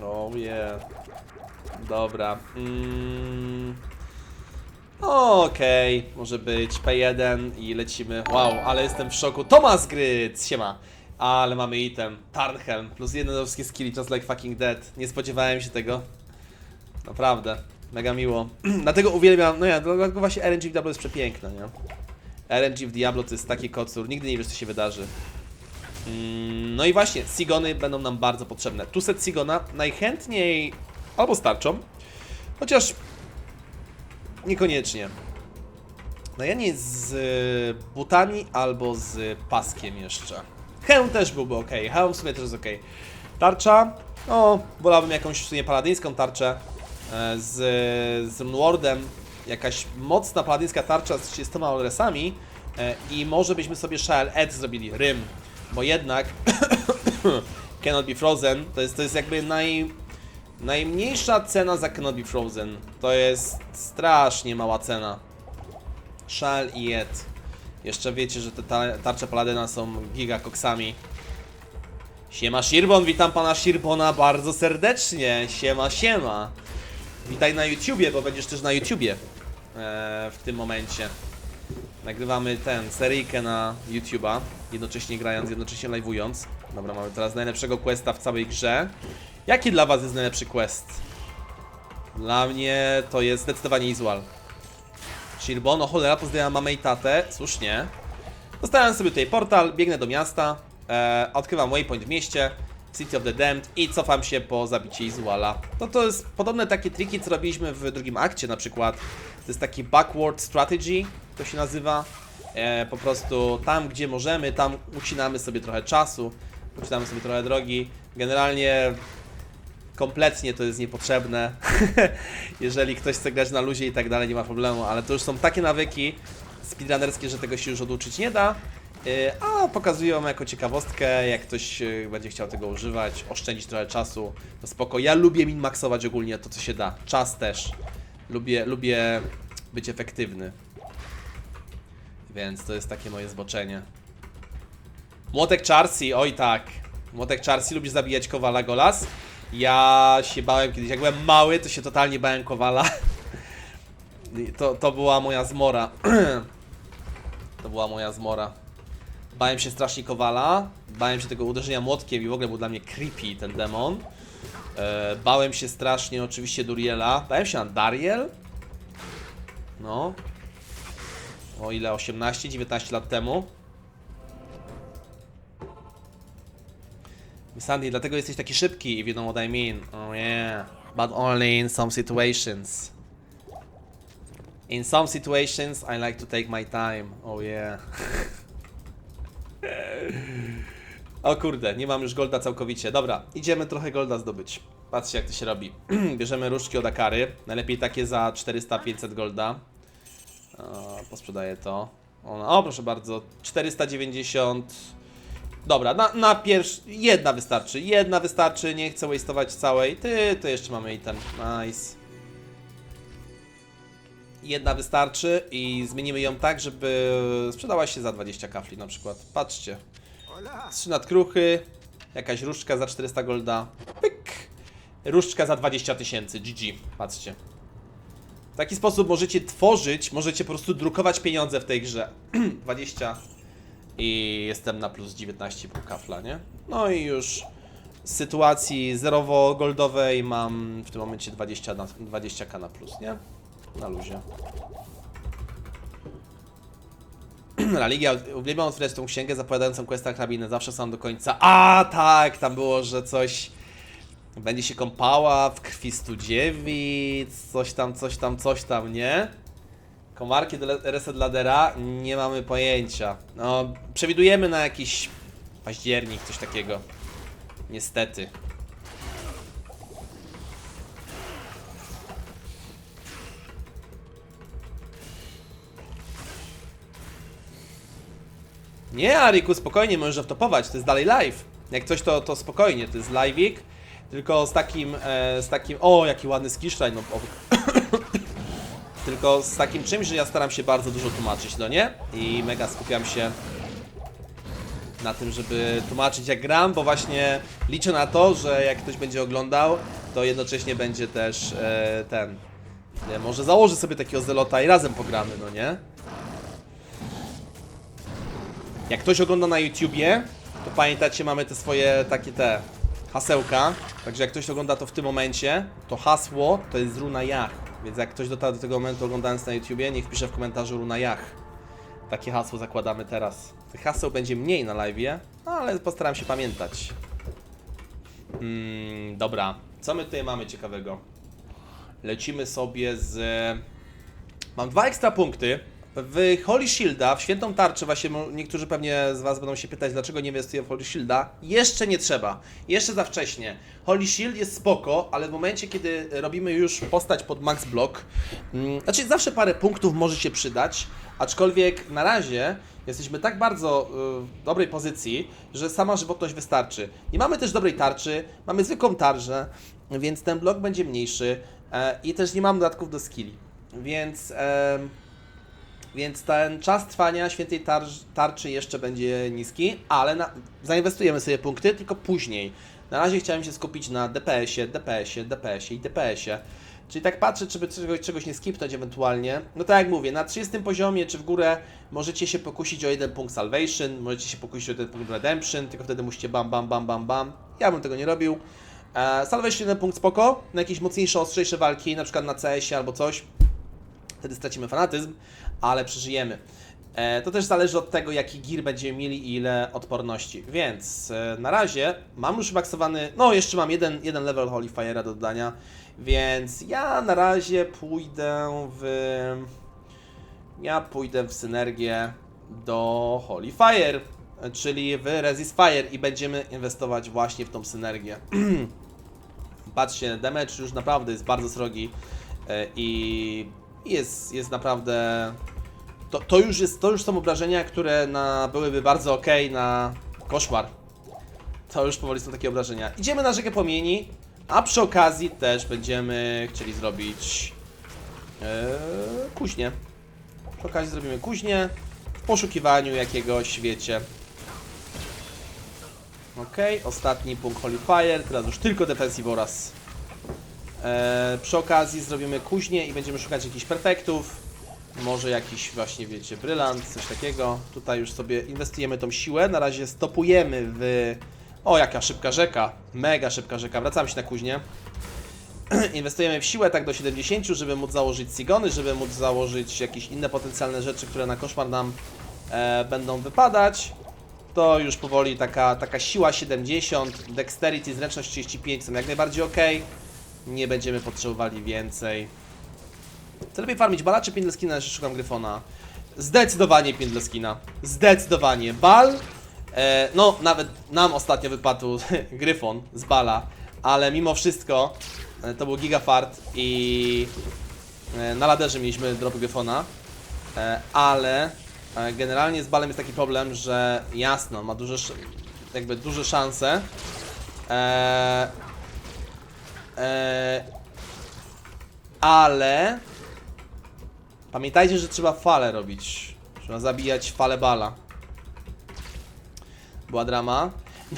Speaker 1: Oh yeah. Dobra. Okej, może być P1 i lecimy. Wow, ale jestem w szoku. Thomas Gryc, siema. Ale mamy item. Tarnhelm, plus jeden do wszystkie skilli, just like fucking dead. Nie spodziewałem się tego. Naprawdę, mega miło. Dlatego uwielbiam, no ja, dlatego właśnie RNG w Diablo jest przepiękne, nie? RNG w Diablo to jest taki kocur, nigdy nie wiesz co się wydarzy. No i właśnie, Sigony będą nam bardzo potrzebne. Tu set Sigona najchętniej albo starczą, chociaż niekoniecznie. No ja nie z butami albo z paskiem jeszcze. Hełm też byłby ok, hełm w sumie też jest ok. Tarcza, no wolałbym jakąś w sumie paladyńską tarczę z Runewardem. Jakaś mocna paladyńska tarcza z 30 olresami i może byśmy sobie Shell Ed zrobili, Rym. Bo jednak Cannot Be Frozen to jest jakby najmniejsza cena za Cannot Be Frozen. To jest strasznie mała cena. Shell i Ed. Jeszcze wiecie, że te tarcze Paladyna są gigakoksami. Siema Shirbon, witam pana Shirbona bardzo serdecznie. Siema. Witaj na YouTubie, bo będziesz też na YouTubie w tym momencie. Nagrywamy seryjkę na YouTube'a, jednocześnie grając, jednocześnie live'ując. Dobra, mamy teraz najlepszego questa w całej grze. Jaki dla was jest najlepszy quest? Dla mnie to jest zdecydowanie Izual. Shirbon, o cholera, pozdrawiam mamę i tatę, słusznie. Dostałem sobie tutaj portal, biegnę do miasta, odkrywam waypoint w mieście, City of the Damned i cofam się po zabiciu Izuala. To jest podobne takie triki, co robiliśmy w drugim akcie na przykład. To jest taki backward strategy, to się nazywa. Po prostu tam, gdzie możemy, tam ucinamy sobie trochę czasu, ucinamy sobie trochę drogi. Generalnie kompletnie to jest niepotrzebne. Jeżeli ktoś chce grać na luzie i tak dalej, nie ma problemu, ale to już są takie nawyki speedrunnerskie, że tego się już oduczyć nie da. A pokazuję wam jako ciekawostkę, jak ktoś będzie chciał tego używać, oszczędzić trochę czasu, to spoko. Ja lubię min-maxować ogólnie to, co się da. Czas też. Lubię być efektywny. Więc to jest takie moje zboczenie. Młotek Charsi, oj tak. Młotek Charsi, lubisz zabijać Kowala Golas? Ja się bałem kiedyś, jak byłem mały, to się totalnie bałem Kowala. To była moja zmora. To była moja zmora. Bałem się strasznie Kowala, bałem się tego uderzenia młotkiem i w ogóle był dla mnie creepy ten demon. Bałem się strasznie oczywiście Duriela. Bałem się na Dariel. No. O ile? 18-19 lat temu. Sandy, dlatego jesteś taki szybki, if you know what I mean. Oh yeah. But only in some situations. In some situations, I like to take my time. Oh yeah. O kurde, nie mam już golda całkowicie. Dobra, idziemy trochę golda zdobyć. Patrzcie jak to się robi. Bierzemy różdżki od Akary. Najlepiej takie za 400-500 golda. Posprzedaję to. O, proszę bardzo. 490. Dobra, na pierwszy. Jedna wystarczy. Jedna wystarczy. Nie chcę waste'ować całej. To jeszcze mamy item. Nice. Jedna wystarczy i zmienimy ją tak, żeby sprzedała się za 20 kafli na przykład. Patrzcie. 3 nadkruchy. Jakaś różdżka za 400 golda. Pyk. Różdżka za 20 000. GG. Patrzcie. W taki sposób możecie tworzyć, możecie po prostu drukować pieniądze w tej grze. 20 i jestem na plus 19,5 kafla, nie? No i już z sytuacji zerowo-goldowej mam w tym momencie 20k na plus, nie? Na luzie. Religia, uwielbiam otwierać tą księgę zapowiadającą questa hrabiny, zawsze sam do końca. A tak, tam było, że coś będzie się kąpała w krwi studziewic, coś tam, nie? Komarki reset ladera? Nie mamy pojęcia. No, przewidujemy na jakiś październik, coś takiego. Niestety. Nie, Ariku, spokojnie, możesz wtopować, to jest dalej live. Jak coś, to spokojnie, to jest live'ik. Tylko z takim, o, jaki ładny skillshine, no, tylko z takim czymś, że ja staram się bardzo dużo tłumaczyć, no nie? I mega skupiam się na tym, żeby tłumaczyć jak gram, bo właśnie liczę na to, że jak ktoś będzie oglądał, to jednocześnie będzie też może założy sobie takiego zelota i razem pogramy, no nie? Jak ktoś ogląda na YouTubie, to pamiętacie, mamy te swoje takie hasełka. Także jak ktoś ogląda to w tym momencie, to hasło to jest runa Jach. Więc jak ktoś dotarł do tego momentu oglądając na YouTubie, niech pisze w komentarzu runa Jach. Takie hasło zakładamy teraz. Tych haseł będzie mniej na live'ie, ale postaram się pamiętać. Dobra, co my tutaj mamy ciekawego? Lecimy sobie z... Mam 2 ekstra punkty. W Holy Shielda, w świętą tarczę, właśnie niektórzy pewnie z Was będą się pytać, dlaczego nie inwestuję w Holy Shielda. Jeszcze nie trzeba, jeszcze za wcześnie. Holy Shield jest spoko, ale w momencie, kiedy robimy już postać pod max block, znaczy zawsze parę punktów może się przydać, aczkolwiek na razie jesteśmy tak bardzo w dobrej pozycji, że sama żywotność wystarczy. Nie mamy też dobrej tarczy, mamy zwykłą tarczę, więc ten blok będzie mniejszy i też nie mam dodatków do skilli, więc ten czas trwania świętej tarczy jeszcze będzie niski, ale zainwestujemy sobie punkty, tylko później. Na razie chciałem się skupić na DPS-ie, DPS-ie, DPS-ie i DPS-ie. Czyli tak patrzę, żeby czegoś nie skipnąć ewentualnie. No tak jak mówię, na 30 poziomie czy w górę możecie się pokusić o 1 punkt Salvation, możecie się pokusić o 1 punkt Redemption, tylko wtedy musicie bam. Ja bym tego nie robił. Salvation 1 punkt spoko, na jakieś mocniejsze, ostrzejsze walki, na przykład na CS-ie albo coś. Wtedy stracimy fanatyzm, ale przeżyjemy. To też zależy od tego, jaki gear będziemy mieli i ile odporności. Więc na razie mam już maksowany, no jeszcze mam jeden level Holy Fire'a do dodania, więc ja na razie pójdę w synergię do Holy Fire, czyli w Resist Fire i będziemy inwestować właśnie w tą synergię. Patrzcie, damage już naprawdę jest bardzo srogi i jest naprawdę... To już są obrażenia, które byłyby bardzo ok na koszmar. To już powoli są takie obrażenia. Idziemy na rzekę płomieni, a przy okazji też będziemy chcieli zrobić kuźnię. Przy okazji zrobimy kuźnię w poszukiwaniu jakiegoś, wiecie. Ok, ostatni punkt Holy Fire, teraz już tylko defensive oraz. Przy okazji zrobimy kuźnię i będziemy szukać jakichś perfektów. Może jakiś właśnie, wiecie, brylant, coś takiego. Tutaj już sobie inwestujemy tą siłę. Na razie stopujemy w... O, jaka szybka rzeka. Mega szybka rzeka. Wracamy się na kuźnię. Inwestujemy w siłę tak do 70, żeby móc założyć Sigony, żeby móc założyć jakieś inne potencjalne rzeczy, które na koszmar nam będą wypadać. to już powoli taka siła 70, dexterity, zręczność 35 są jak najbardziej ok. Nie będziemy potrzebowali więcej. Co lepiej farmić, Bala czy Pindleskina? Jeszcze szukam Gryfona. Zdecydowanie Pindleskina. Zdecydowanie. Bal, no nawet nam ostatnio wypadł Gryfon z Bala, ale mimo wszystko to był gigafart i na laderze mieliśmy drop Gryfona, ale generalnie z Balem jest taki problem, że jasno, ma duże szanse, ale pamiętajcie, że trzeba falę robić. Trzeba zabijać falę Bala. Była drama.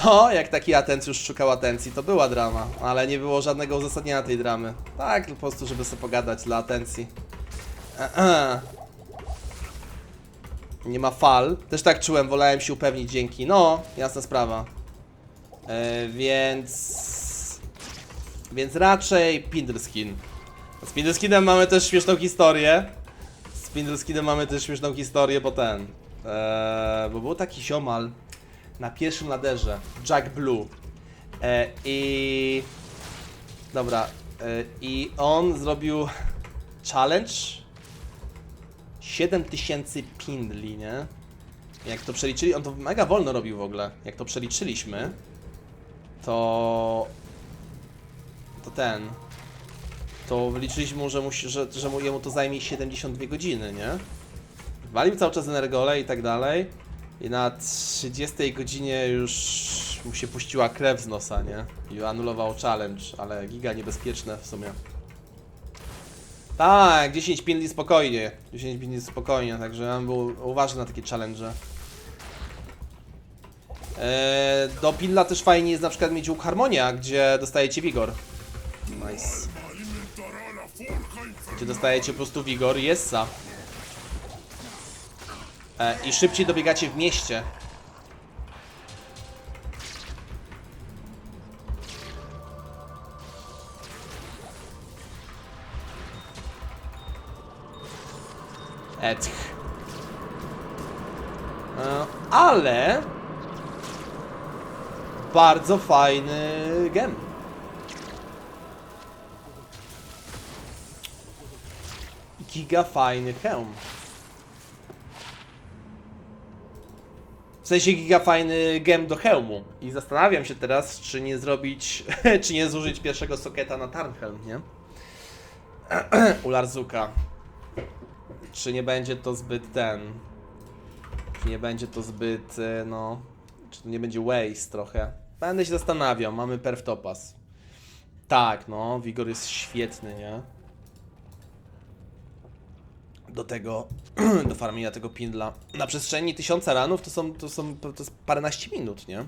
Speaker 1: No, jak taki atencjusz szukał atencji, to była drama, ale nie było żadnego uzasadnienia tej dramy. Tak, po prostu, żeby sobie pogadać dla atencji. Nie ma fal. Też tak czułem, wolałem się upewnić dzięki. No, jasna sprawa. Więc raczej Pindleskin. Z Pindleskinem mamy też śmieszną historię. Bo był taki ziomal na pierwszym laderze, Jack Blue. I on zrobił challenge 7000 pindli, nie? Jak to przeliczyli, on to mega wolno robił w ogóle. Jak to przeliczyliśmy, to wyliczyliśmy mu, że jemu to zajmie 72 godziny, nie? Walił cały czas energole i tak dalej. I na 30 godzinie już mu się puściła krew z nosa, nie? I anulował challenge, ale giga niebezpieczne w sumie. Tak, 10 pindli spokojnie. 10 pindli spokojnie, także ja bym był uważny na takie challenge. Do pindla też fajnie jest na przykład mieć łuk Harmonia, gdzie dostajecie wigor. Nice. Gdzie dostajecie po prostu wigor i yessa. I szybciej dobiegacie w mieście. Ale bardzo fajny gem. Giga fajny hełm. W sensie giga fajny gem do hełmu. I zastanawiam się teraz, czy nie zrobić, czy nie zużyć pierwszego soketa na Tarnhelm, nie? U Larzuka. Czy nie będzie to zbyt Czy nie będzie to zbyt, no... Czy to nie będzie waste trochę? Będę się zastanawiał, mamy perf topaz. Tak, no, wigor jest świetny, nie? Do tego, do farmienia tego pindla. Na przestrzeni 1000 ranów to jest paręnaście minut, nie?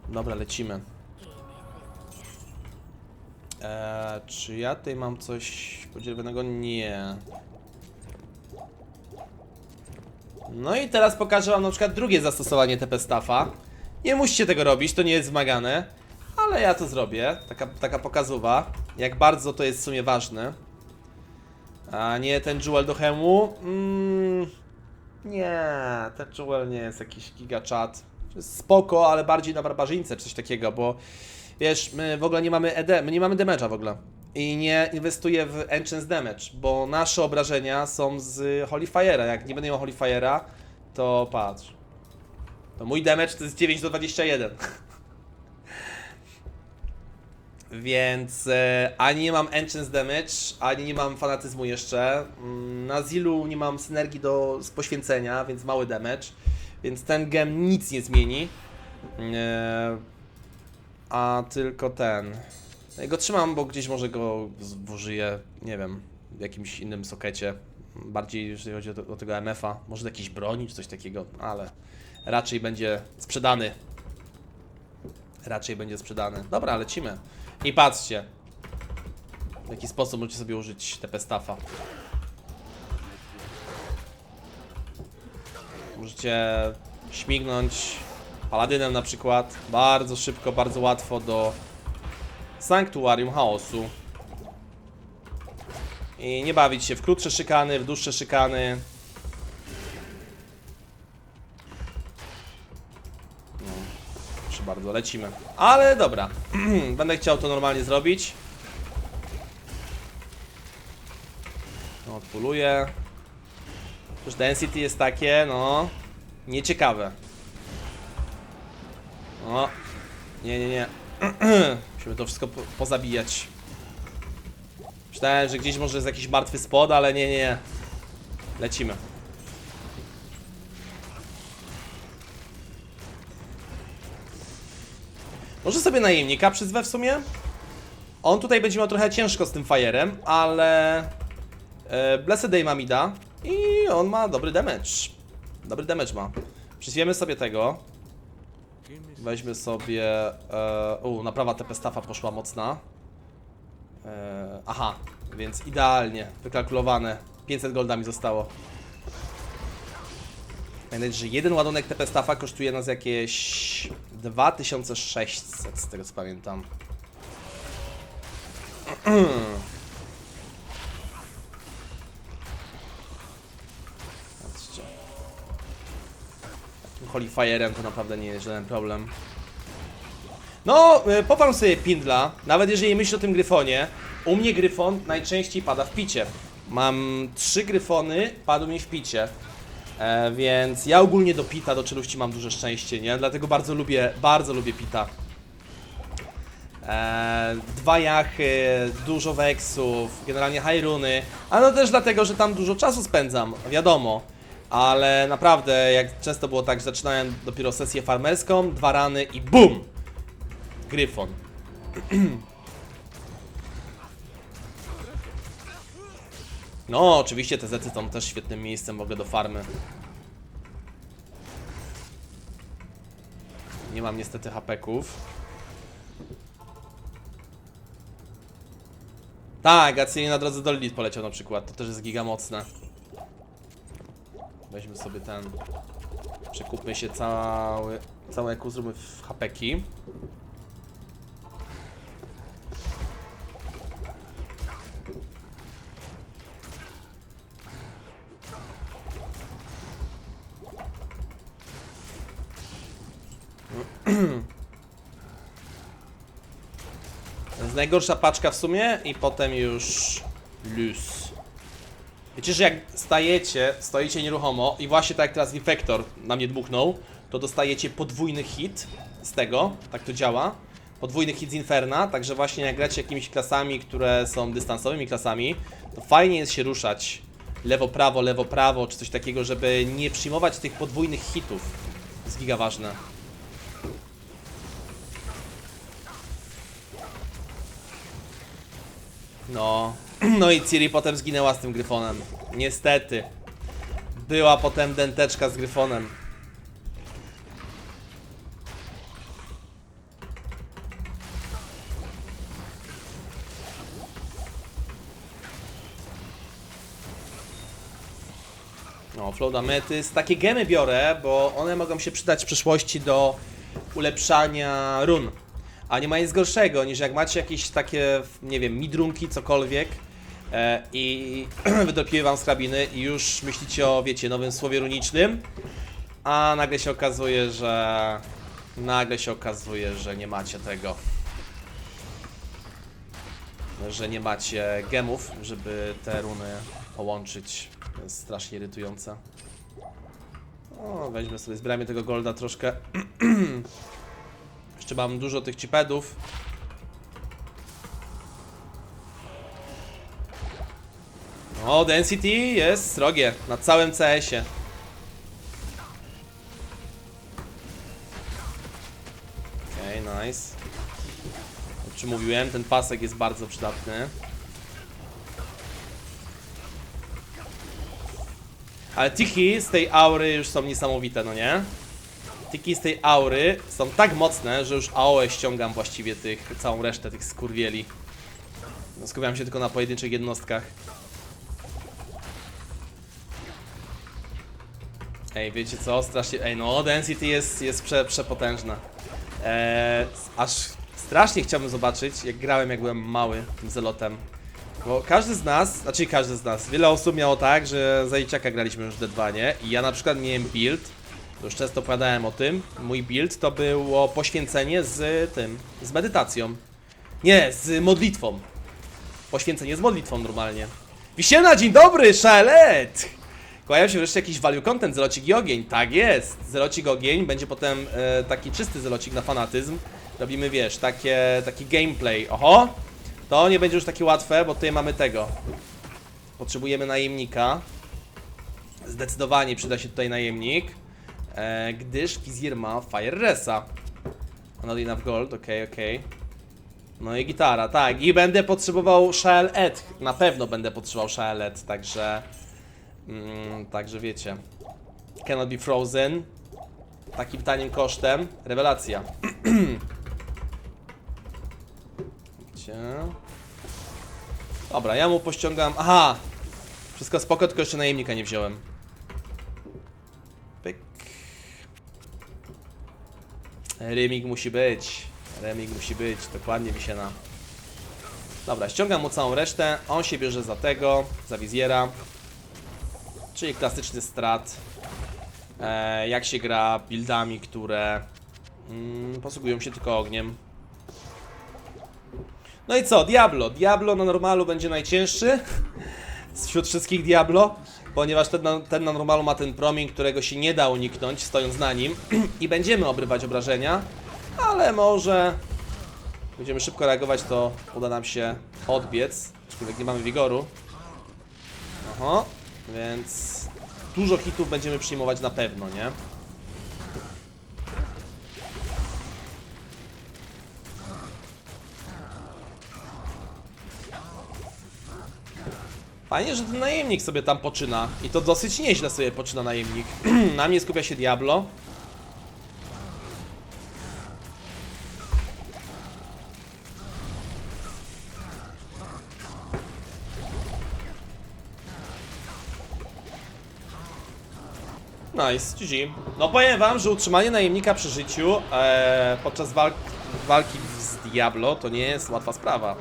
Speaker 1: Dobra, lecimy. Czy ja tutaj mam coś podzielonego? Nie. No i teraz pokażę wam na przykład drugie zastosowanie TP Staffa. Nie musicie tego robić, to nie jest wymagane. Ale ja to zrobię. Taka pokazowa. Jak bardzo to jest w sumie ważne. A nie ten jewel do hełmu? Nie, ten jewel nie jest jakiś gigachat. Jest spoko, ale bardziej na barbarzyńce czy coś takiego, bo wiesz, my w ogóle nie mamy my nie mamy damage'a w ogóle. I nie inwestuję w Enchant's Damage, bo nasze obrażenia są z Holy Fire'a. Jak nie będę miał Holy Fire'a, to patrz. To mój damage to jest 9 do 21. Więc ani nie mam Enchant's Damage, ani nie mam fanatyzmu jeszcze. Na Zilu nie mam synergii z poświęcenia, więc mały damage. Więc ten gem nic nie zmieni. A tylko ten. Ja go trzymam, bo gdzieś może go użyję, nie wiem, w jakimś innym sokecie. Bardziej jeżeli chodzi o tego MF-a. Może do jakiejś broni czy coś takiego, ale raczej będzie sprzedany. Dobra, lecimy. I patrzcie, w jaki sposób możecie sobie użyć TP Staffa. Możecie śmignąć Paladynem na przykład. Bardzo szybko, bardzo łatwo do Sanktuarium Chaosu. I nie bawić się w krótsze szykany, w dłuższe szykany. Proszę bardzo, lecimy. Ale dobra, będę chciał to normalnie zrobić. No, odpuluję. Już density jest takie, no, nieciekawe. O, nie. Musimy to wszystko pozabijać. Myślałem, że gdzieś może jest jakiś martwy spot, ale nie. Lecimy. Może sobie najemnika przyzwę w sumie? On tutaj będzie miał trochę ciężko z tym fajerem, ale Blessed Day ma mida i on ma dobry damage. Dobry damage ma. Przyzwiemy sobie tego. Weźmy sobie... naprawa TP Staffa poszła mocna. Aha, więc idealnie wykalkulowane. 500 golda mi zostało. Pamiętajcie, że jeden ładunek TP Staffa kosztuje nas jakieś 2600, z tego co pamiętam. Patrzcie. Takim Holy Fire'em to naprawdę nie jest żaden problem. No, poparł sobie Pindla, nawet jeżeli myślisz o tym Gryfonie. U mnie Gryfon najczęściej pada w picie. Mam 3 Gryfony, padły mi w picie. Więc ja ogólnie do pita, do czeluści mam duże szczęście, nie? Dlatego bardzo lubię pita. 2 jachy, dużo weksów, generalnie high runy, a no też dlatego, że tam dużo czasu spędzam, wiadomo. Ale naprawdę, jak często było tak, że zaczynałem dopiero sesję farmerską, 2 rany i BUM! Gryfon. No, oczywiście te zety są też świetnym miejscem w ogóle do farmy. Nie mam niestety hapeków. Tak, Acieli na drodze do Lilith poleciał na przykład, to też jest giga mocne. Weźmy sobie ten... Przekupmy się całe EQ, zróbmy w hapeki. To jest najgorsza paczka w sumie i potem już luz. Wiecie, że jak stoicie nieruchomo i właśnie tak jak teraz Infektor na mnie dmuchnął, to dostajecie podwójny hit z tego, tak to działa. Podwójny hit z Inferna, także właśnie jak gracie jakimiś klasami, które są dystansowymi klasami, to fajnie jest się ruszać lewo, prawo, czy coś takiego, żeby nie przyjmować tych podwójnych hitów. To jest giga ważne. No i Ciri potem zginęła z tym Gryfonem. Niestety. Była potem denteczka z Gryfonem. No, Flow Amethyst. Takie gemy biorę, bo one mogą się przydać w przyszłości do ulepszania run. A nie ma nic gorszego, niż jak macie jakieś takie, nie wiem, midrunki, cokolwiek i wydropiły wam z hrabiny i już myślicie o, wiecie, nowym słowie runicznym, a nagle się okazuje, że nie macie tego. Że nie macie gemów, żeby te runy połączyć. To jest strasznie irytujące. O, weźmy sobie, zbierajmy tego golda troszkę. Jeszcze mam dużo tych chipedów. O, density jest srogie na całym CS-ie. Okej, nice. Jak już mówiłem, ten pasek jest bardzo przydatny. Ale tiki z tej aury już są niesamowite, no nie? Tiki z tej aury są tak mocne, że już AOE ściągam właściwie całą resztę tych skurwieli. No, skupiam się tylko na pojedynczych jednostkach. Ej, wiecie co? Strasznie... Ej, no, density jest przepotężna. Aż strasznie chciałbym zobaczyć, jak grałem, jak byłem mały tym zelotem. Bo każdy z nas, wiele osób miało tak, że za dzieciaka graliśmy już D2, nie? I ja na przykład miałem build, Już często opowiadałem o tym. Mój build to było poświęcenie z medytacją. Nie, z modlitwą. Poświęcenie z modlitwą normalnie. Wisiena, dzień dobry, szalet! Pojawił się wreszcie jakiś value content, zelocik i ogień. Tak jest, zelocik ogień. Będzie potem taki czysty zelocik na fanatyzm. Robimy, wiesz, taki gameplay. Oho! To nie będzie już takie łatwe, bo tutaj mamy tego. Potrzebujemy najemnika. Zdecydowanie przyda się tutaj najemnik. Gdyż Fizir ma Fire Resa. Not enough gold, okej. No i gitara, tak. I będę potrzebował Shael-Ed. Na pewno będę potrzebował Shael-Ed, także... także wiecie. Cannot be frozen. Takim tanim kosztem. Rewelacja. Gdzie? Dobra, ja mu pościągam... Aha! Wszystko spoko, tylko jeszcze najemnika nie wziąłem. Pyk. Remig musi być. Remig musi być, dokładnie Wisiena. Dobra, ściągam mu całą resztę. On się bierze za tego, za wizjera. Czyli klasyczny strat. Jak się gra buildami, które posługują się tylko ogniem. No i co? Diablo. Diablo na normalu będzie najcięższy wśród wszystkich Diablo, ponieważ ten na normalu ma ten promień, którego się nie da uniknąć, stojąc na nim. I będziemy obrywać obrażenia, ale może będziemy szybko reagować, to uda nam się odbiec, aczkolwiek nie mamy wigoru. Oho, więc dużo hitów będziemy przyjmować na pewno, nie? Fajnie, że ten najemnik sobie tam poczyna. I to dosyć nieźle sobie poczyna najemnik. Na mnie skupia się Diablo. Nice, GG. No powiem wam, że utrzymanie najemnika przy życiu podczas walki z Diablo to nie jest łatwa sprawa.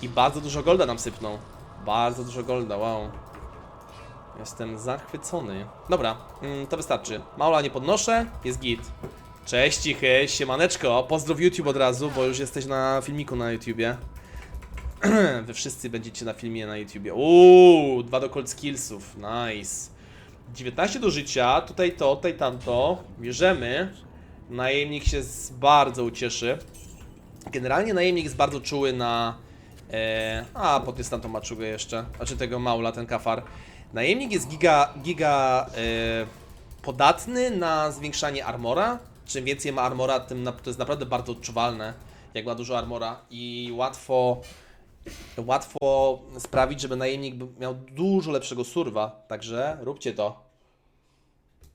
Speaker 1: I bardzo dużo golda nam sypnął. Bardzo dużo golda, wow. Jestem zachwycony. Dobra, to wystarczy. Maula nie podnoszę, jest git. Cześć cichy, siemaneczko. Pozdrow YouTube od razu, bo już jesteś na filmiku na YouTubie. Wy wszyscy będziecie na filmie na YouTubie. 2 do cold skillsów, nice. 19 do życia, tutaj to, tutaj tamto. Bierzemy. Najemnik się bardzo ucieszy. Generalnie najemnik jest bardzo czuły na... pod jest tamtą maczugę jeszcze. Znaczy tego Maula, ten kafar. Najemnik jest giga podatny na zwiększanie armora. Czym więcej ma armora, tym to jest naprawdę bardzo odczuwalne, jak ma dużo armora. I łatwo sprawić, żeby najemnik miał dużo lepszego surwa. Także róbcie to.